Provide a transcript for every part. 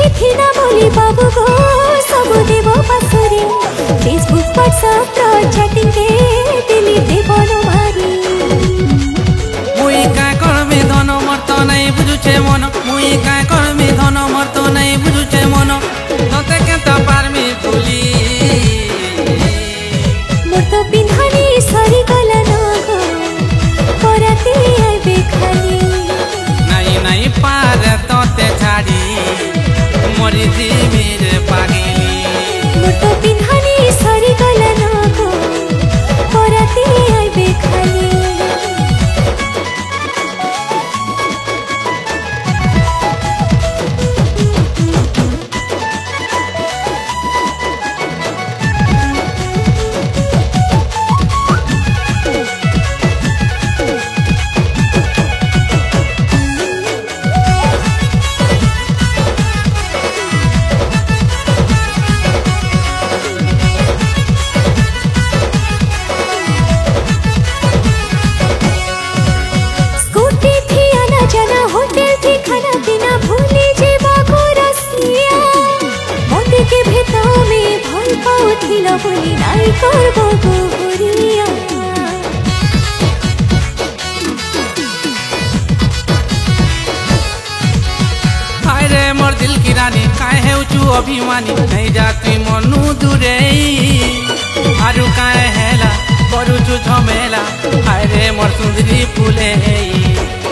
चिट्ठी ना बोली बाबू गो सब देव पासरे फेसबुक व्हाट्सएप चैटिंग के दिली देवन मारी मुई का करबे धन मर्त नहीं बुझुछे मन मुई का करबे धन मर्त नहीं बुझुछे मन तते केता पारमी भूली मोर तो पिन्हानी सरी गला न गो पराते आइबे खाली नहीं नहीं पार तते छाड़ी मरी जीवीर पागिली मोर तो पिन्हानी सरी गला न गो पराते आइबे खाली बोली नाई करबो गोरिया हाय रे मोर दिल की रानी काहे हेउचु अभिमानी नहीं जाती मनु दूरे आरु काहे हेला करूचु झमेला हाय रे मोर सुंदरी फूले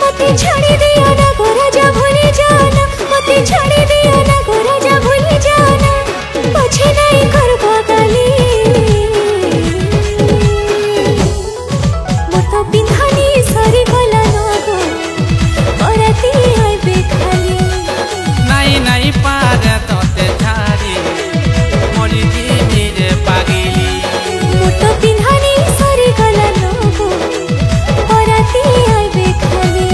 मते छाड़ी दियो ना गोरा जा भूली जाना मते छाड़ी दियो ना गोरा जा भूली जाना पछे नहीं करबो गाली मोर तो पिन्हानी सरी गला न गो पराती आइबे खाली नहीं नहीं पार तते छाड़ी मरी जीवीर पागिली मोर तो पिन्हानी सरी गला न गो पराती आइबे खाली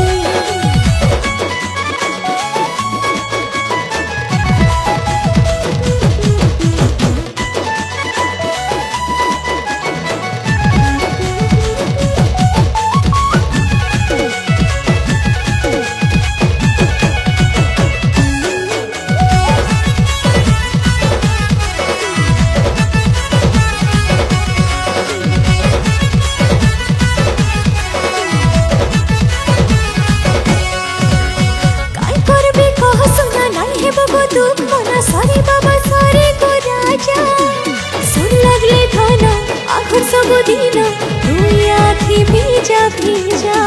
दुख मना सारे बाबा सारे को राजा सुन लगले धन आखर सब दिन दुई आखी भीजा भीजा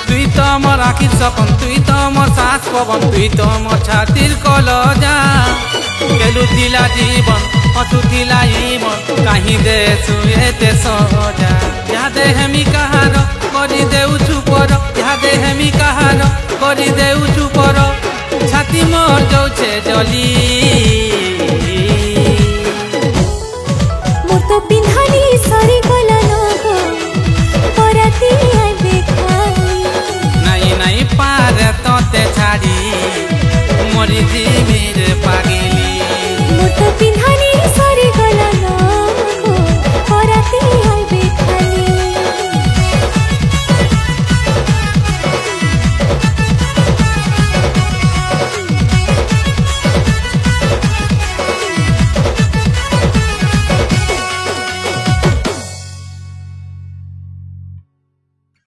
तुई तो मोर आखिर सपन तुई तो मोर सास पवन तुई तो मोर छातिर कलजा केलु दिला जीवन हसुथिला मन कहीं देसु एते सजा यादे हेमी कहार करी देउछु पर यादे हेमी कहार करी देउछु पर छाती मोर जाउछे जली।